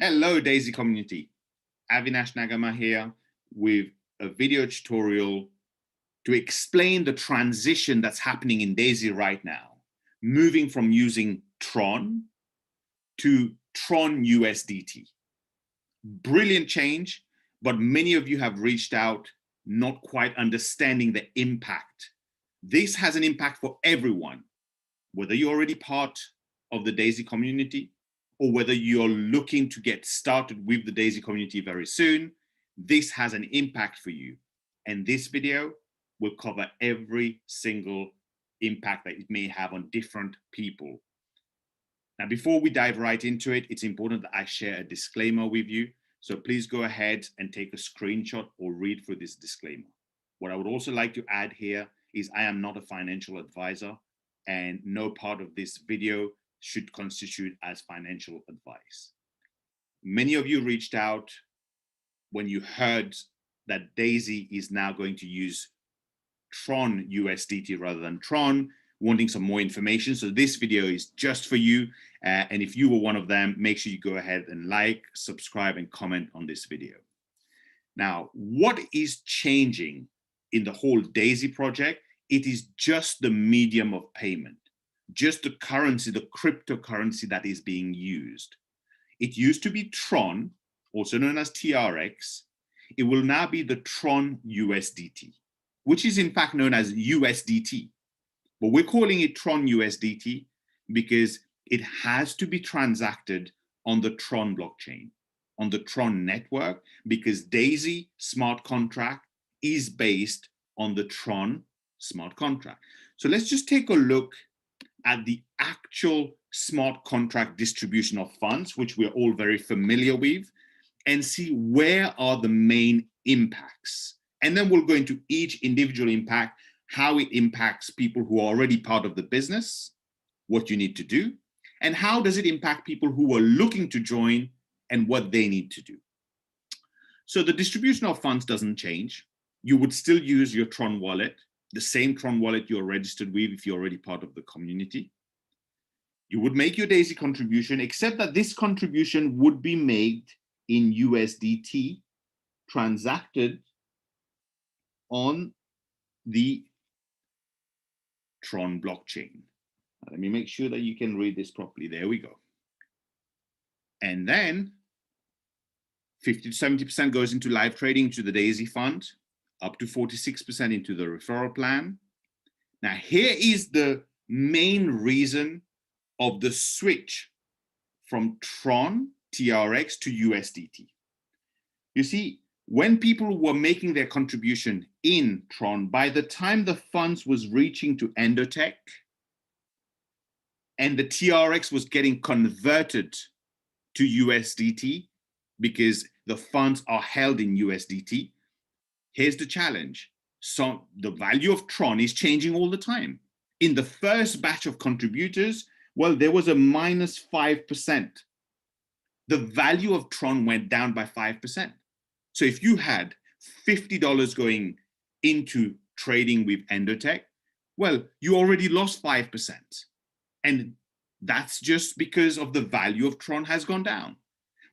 Hello, Daisy community. Avinash Nagama here with a video tutorial to explain the transition that's happening in Daisy right now, moving from using Tron to Tron USDT. Brilliant change, but many of you have reached out not quite understanding the impact. This has an impact for everyone, whether you're already part of the Daisy community or whether you're looking to get started with the Daisy community very soon. This has an impact for you. And this video will cover every single impact that it may have on different people. Now, before we dive right into it, it's important that I share a disclaimer with you. So please go ahead and take a screenshot or read through this disclaimer. What I would also like to add here is I am not a financial advisor, and no part of this video should constitute as financial advice. Many of you reached out when you heard that Daisy is now going to use Tron USDT rather than Tron, wanting some more information. So this video is just for you. And if you were one of them, make sure you go ahead and like, subscribe, and comment on this video. Now, what is changing in the whole Daisy project? It is just the medium of payment, just the currency, the cryptocurrency that is being used. It used to be Tron, also known as TRX. It will now be the Tron USDT, which is in fact known as USDT. But we're calling it Tron USDT because it has to be transacted on the Tron blockchain, on the Tron network, because Daisy smart contract is based on the Tron smart contract. So let's just take a look at the actual smart contract distribution of funds, which we're all very familiar with, and see where are the main impacts. And then we'll go into each individual impact, how it impacts people who are already part of the business, what you need to do, and how does it impact people who are looking to join and what they need to do. So the distribution of funds doesn't change. You would still use your Tron wallet, the same Tron wallet you're registered with if you're already part of the community. You would make your Daisy contribution, except that this contribution would be made in USDT, transacted on the Tron blockchain. Let me make sure that you can read this properly. There we go. And then 50 to 70% goes into live trading to the Daisy fund, up to 46% into the referral plan. Now, here is the main reason of the switch from Tron TRX to USDT. You see, when people were making their contribution in Tron, by the time the funds was reaching to Endotech and the TRX was getting converted to USDT because the funds are held in USDT, here's the challenge. So the value of Tron is changing all the time. In the first batch of contributors, well, there was a minus 5%. The value of Tron went down by 5%. So if you had $50 going into trading with Endotech, well, you already lost 5%. And that's just because of the value of Tron has gone down.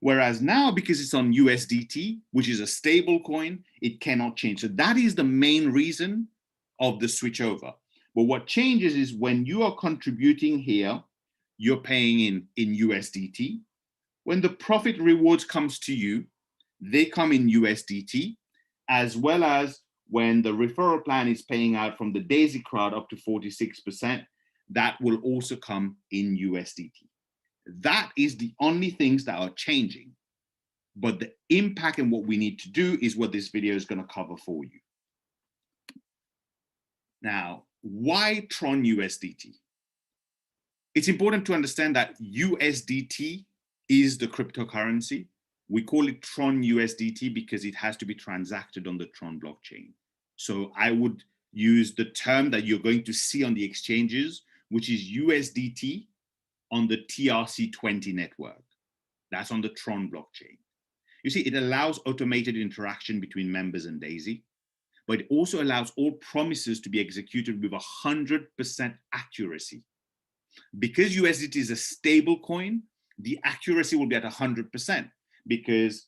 Whereas now, because it's on USDT, which is a stable coin, it cannot change. So that is the main reason of the switch over. But what changes is when you are contributing here, you're paying in USDT. When the profit rewards comes to you, they come in USDT, as well as when the referral plan is paying out from the Daisy crowd up to 46%, that will also come in USDT. That is the only things that are changing. But the impact and what we need to do is what this video is going to cover for you. Now, why Tron USDT? It's important to understand that USDT is the cryptocurrency. We call it Tron USDT because it has to be transacted on the Tron blockchain. So I would use the term that you're going to see on the exchanges, which is USDT on the TRC20 network. That's on the Tron blockchain. You see, it allows automated interaction between members and Daisy, but it also allows all promises to be executed with 100% accuracy. Because USDT is a stable coin, the accuracy will be at 100%. because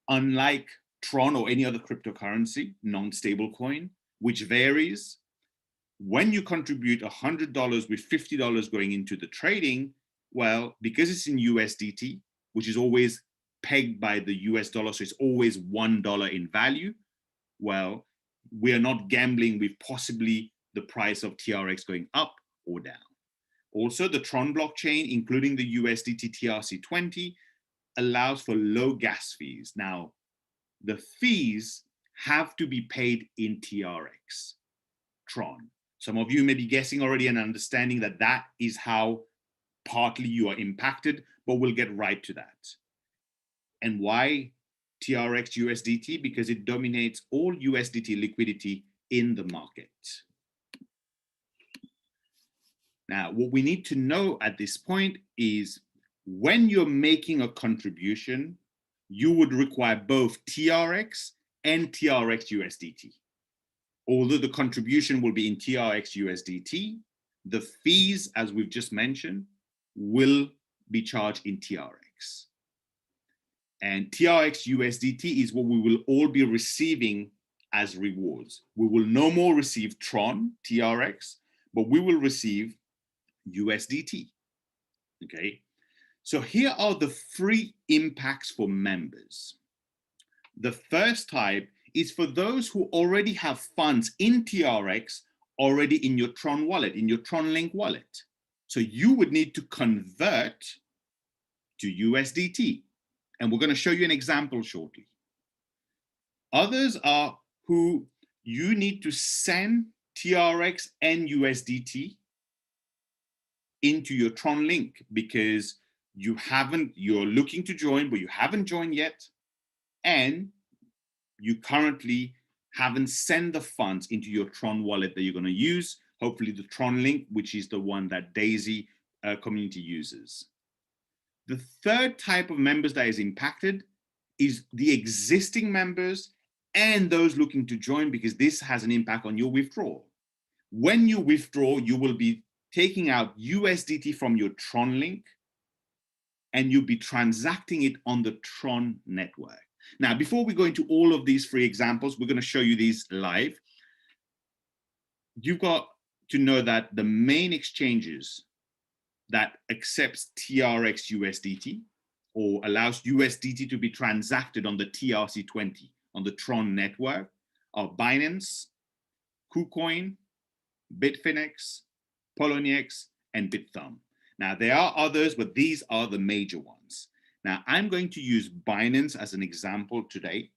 unlike Tron or any other cryptocurrency, non-stable coin, which varies, when you contribute $100 with $50 going into the trading, well, because it's in USDT, which is always pegged by the US dollar, so it's always $1 in value, well, we're not gambling with possibly the price of TRX going up or down. Also, the Tron blockchain, including the USDT TRC20, allows for low gas fees. Now, the fees have to be paid in TRX, Tron. Some of you may be guessing already and understanding that that is how partly you are impacted, but we'll get right to that. And why TRX USDT? Because it dominates all USDT liquidity in the market. Now, what we need to know at this point is when you're making a contribution, you would require both TRX and TRX USDT. Although the contribution will be in TRX USDT, the fees, as we've just mentioned, will be charged in TRX. And TRX USDT is what we will all be receiving as rewards. We will no more receive Tron, TRX, but we will receive USDT, okay? So here are the three impacts for members. The first type is for those who already have funds in TRX already in your Tron wallet, in your Tron Link wallet. So you would need to convert to USDT. And we're going to show you an example shortly. Others are who you need to send TRX and USDT into your Tron Link because you're looking to join, but you haven't joined yet. And you currently haven't sent the funds into your Tron wallet that you're going to use, hopefully the Tron Link, which is the one that Daisy community uses. The third type of members that is impacted is the existing members and those looking to join, because this has an impact on your withdrawal. When you withdraw, you will be taking out USDT from your Tron Link and you'll be transacting it on the Tron network. Now, before we go into all of these three examples, we're going to show you these live. You've got to know that the main exchanges that accepts TRX USDT or allows USDT to be transacted on the TRC20 on the Tron network are Binance, KuCoin, Bitfinex, Poloniex, and Bithumb. Now, there are others, but these are the major ones. Now, I'm going to use Binance as an example today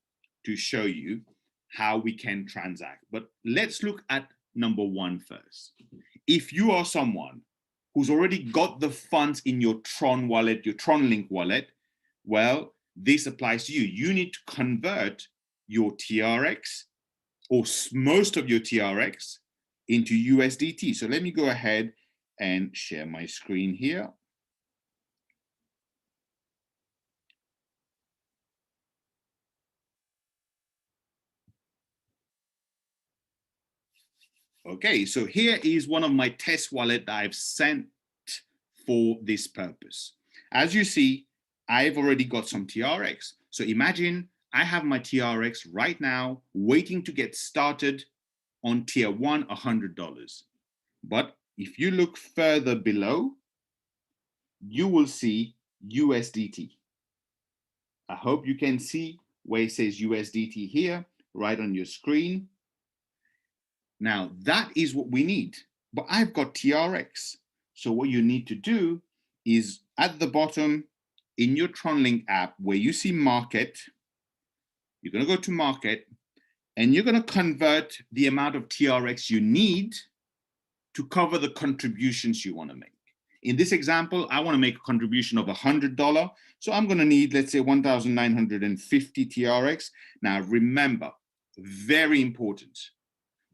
to show you how we can transact. But let's look at number one first. If you are someone who's already got the funds in your Tron wallet, your Tron Link wallet, well, this applies to you. You need to convert your TRX or most of your TRX into USDT. So let me go ahead and share my screen here. Okay, so here is one of my test wallet that I've sent for this purpose. As you see, I've already got some TRX. So imagine I have my TRX right now waiting to get started on tier one, $100. But if you look further below, you will see USDT. I hope you can see where it says USDT here, right on your screen. Now, that is what we need, but I've got TRX. So what you need to do is at the bottom in your Tron Link app where you see market, you're going to go to market and you're going to convert the amount of TRX you need to cover the contributions you want to make. In this example, I want to make a contribution of $100. So I'm going to need, let's say, 1,950 TRX. Now, remember, very important.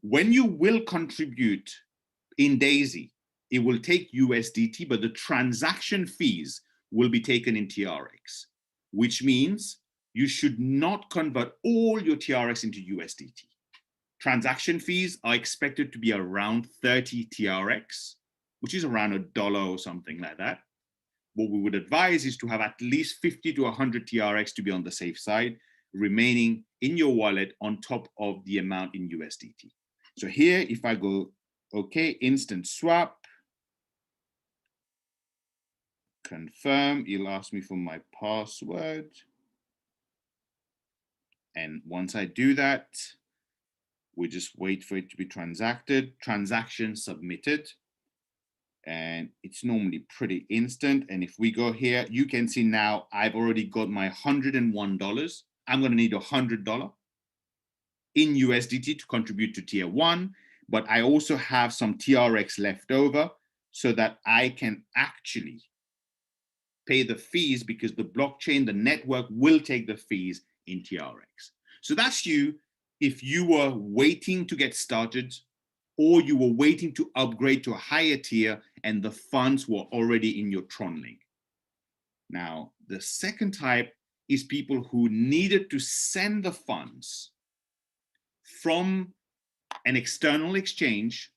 When you will contribute in Daisy, it will take USDT, but the transaction fees will be taken in TRX, which means you should not convert all your TRX into USDT. Transaction fees are expected to be around 30 TRX, which is around $1 or something like that. what we would advise is to have at least 50 to 100 TRX to be on the safe side, remaining in your wallet on top of the amount in USDT. So here, if I go, okay, instant swap, confirm, it'll ask me for my password. And once I do that, we just wait for it to be transacted, transaction submitted. And it's normally pretty instant. And if we go here, you can see now I've already got my $101. I'm going to need $100 in USDT to contribute to tier one, but I also have some TRX left over so that I can actually pay the fees, because the blockchain, the network will take the fees in TRX. So that's you if you were waiting to get started, or you were waiting to upgrade to a higher tier and the funds were already in your Tron link. Now, the second type is people who needed to send the funds from an external exchange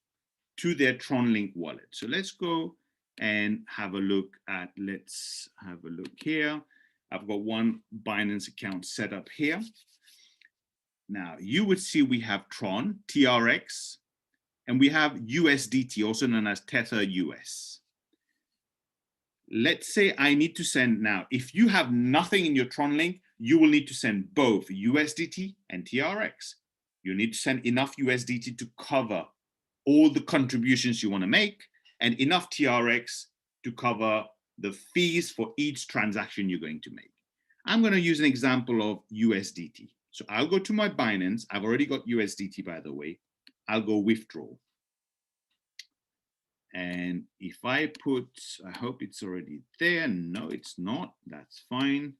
to their Tron link wallet. So let's go and have a look at, let's have a look here. I've got one Binance account set up here. Now you would see we have Tron, TRX, and we have USDT, also known as Tether US. Let's say I need to send now, if you have nothing in your Tron link, you will need to send both USDT and TRX. You need to send enough USDT to cover all the contributions you want to make, and enough TRX to cover the fees for each transaction you're going to make. I'm going to use an example of USDT. So I'll go to my Binance. I've already got USDT, by the way. I'll go withdraw. And if I put, I hope it's already there. No, it's not. That's fine.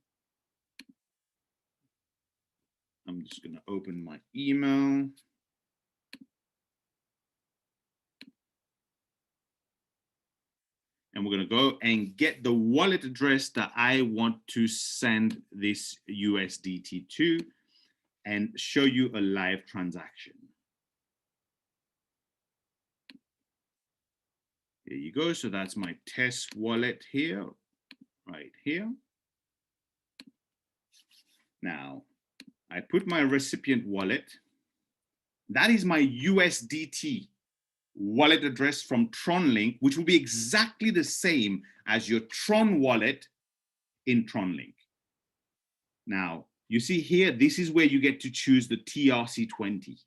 I'm just going to open my email. And we're going to go and get the wallet address that I want to send this USDT to and show you a live transaction. Here you go. So that's my test wallet here, right here. Now, I put my recipient wallet. That is my USDT wallet address from Tron Link, which will be exactly the same as your Tron wallet in Tron Link. Now, you see here, this is where you get to choose the TRC20,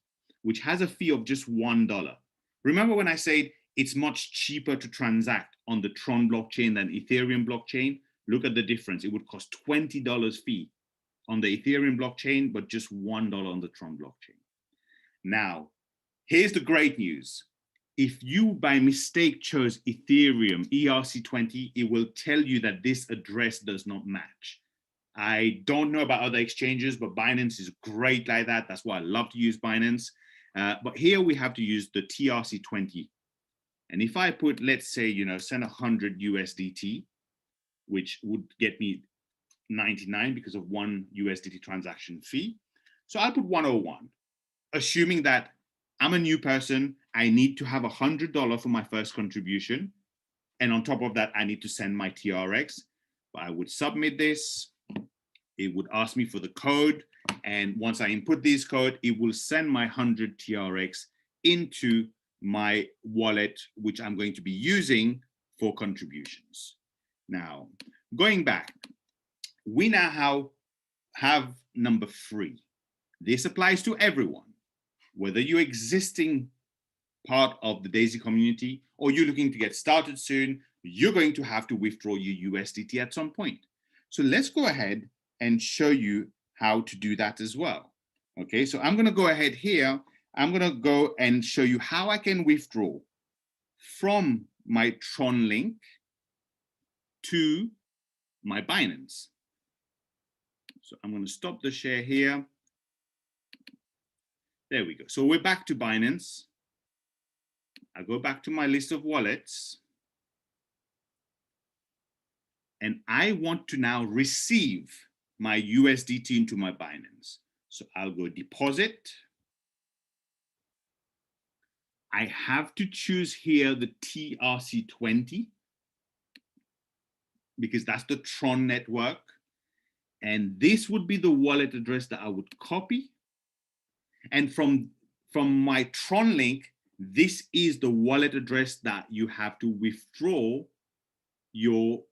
which has a fee of just $1. Remember when I said it's much cheaper to transact on the Tron blockchain than Ethereum blockchain? Look at the difference. It would cost $20 fee on the Ethereum blockchain, but just $1 on the Tron blockchain. Now, here's the great news. If you by mistake chose Ethereum ERC20, it will tell you that this address does not match. I don't know about other exchanges, but Binance is great like that. That's why I love to use Binance. But here we have to use the TRC20. And if I put, let's say, send 100 USDT, which would get me 99 because of one USDT transaction fee. So I'll put 101, assuming that I'm a new person. I need to have $100 for my first contribution. And on top of that, I need to send my TRX. But I would submit this. It would ask me for the code. And once I input this code, it will send my 100 TRX into my wallet, which I'm going to be using for contributions. Now, going back, we now have number 3. This applies to everyone, whether you're existing part of the DAISY community or you're looking to get started soon, you're going to have to withdraw your USDT at some point. So let's go ahead and show you how to do that as well. Okay, so I'm going to go ahead here. I'm going to go and show you how I can withdraw from my Tron link to my Binance. So I'm going to stop the share here. There we go. So we're back to Binance. I go back to my list of wallets. And I want to now receive my USDT into my Binance. So I'll go deposit. I have to choose here the TRC20. because that's the Tron network. And this would be the wallet address that I would copy. And from my Tron link, this is the wallet address that you have to withdraw your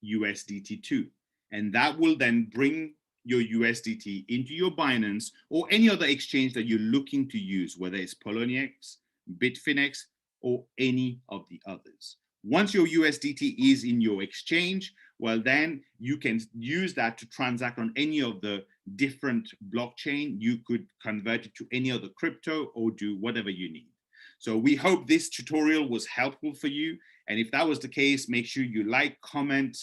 USDT to. And that will then bring your USDT into your Binance or any other exchange that you're looking to use, whether it's Poloniex, Bitfinex, or any of the others. Once your USDT is in your exchange, well, then you can use that to transact on any of the different blockchain. You could convert it to any other crypto or do whatever you need. So we hope this tutorial was helpful for you. And if that was the case, make sure you like, comment,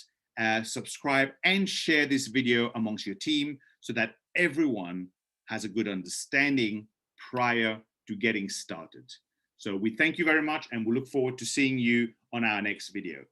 subscribe, and share this video amongst your team so that everyone has a good understanding prior to getting started. So we thank you very much, and we look forward to seeing you on our next video.